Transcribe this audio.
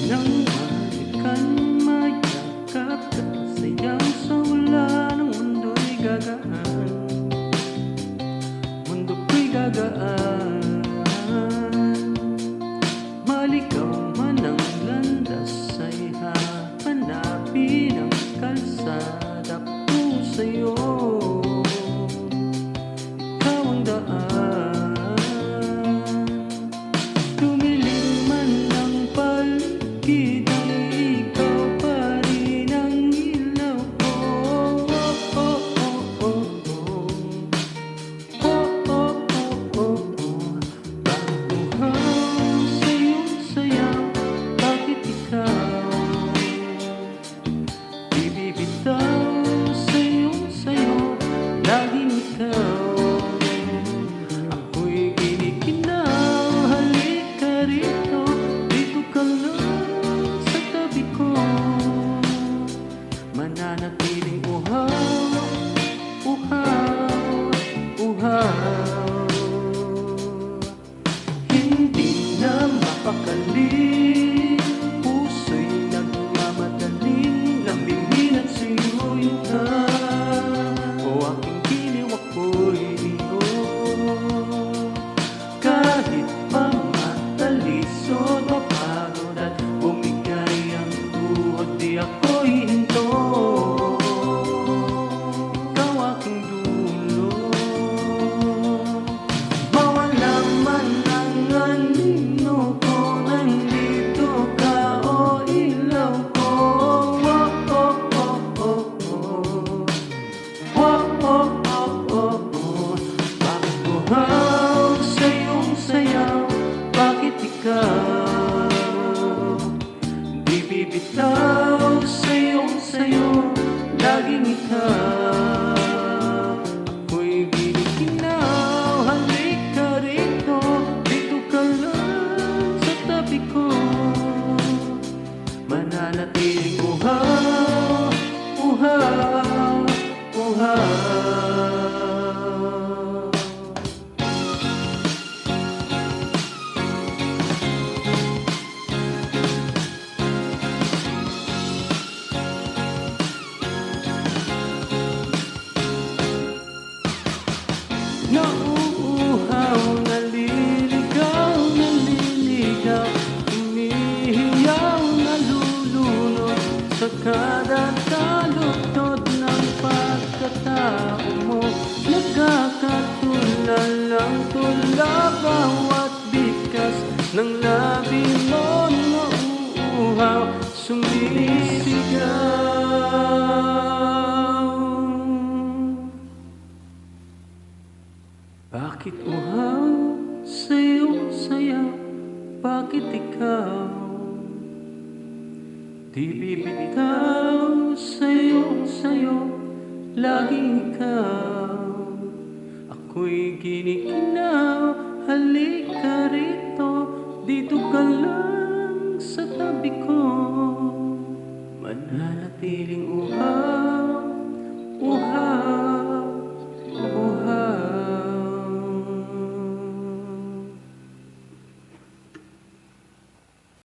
Nang balikan, mayakap ka, sayang sa wala ng mundo'y gagaan. Mundo ko'y gagaan. Maligaw man ang landas ay hahanapin ang kalsada ko sa'yo. Ikaw ang daan. Tumilim man ang paligid ay ikaw pa rin ang ilaw ko. Oh, oh, oh, oh, oh. Oh, oh, oh, oh, oh. Baguhaw sa iyong sayaw, bakit ikaw di bibitaw sa iyong sayo, laging ikaw. Ako'y ginikinaw, halika rito, dito ka lang sa tabi ko. Mananatiling uhaw, uhaw, uhaw. Hindi na mapakali, puso'y nagmamadaling lamingin at suyuin ka. O aking giliw, ako'y iyo. Kahit pa matalisod, mapagod at bumigay ang tuhod, di ako'y hinto. Ikaw aking dulo. Mawala man ang anino ko, nandito ka o ilaw ko. Oh, oh, oh, oh, oh. Oh, oh, oh, oh, oh. Bakit buhaw sa iyong sayaw, bakit ikaw di bibitaw sa iyong sayo, laging ikaw. Ako'y ginikinaw, halika rito, dito ka lang sa tabi ko. Mananatiling uhaw, uhaw, uhaw. Nauuhaw, naliligaw, naliligaw, umihiyaw, nalulunod sa kada talutod ng pagkatao mo. Nagkakatulalang tula bawat bigkas ng labi mo. Nauuhaw, sumisigaw. Bakit uhaw sa iyong sayaw, bakit ikaw di bibitaw sa iyong sayo, laging ikaw. Ako'y ginikinaw, halika rito, dito ka lang sa tabi ko. Mananatiling uhaw.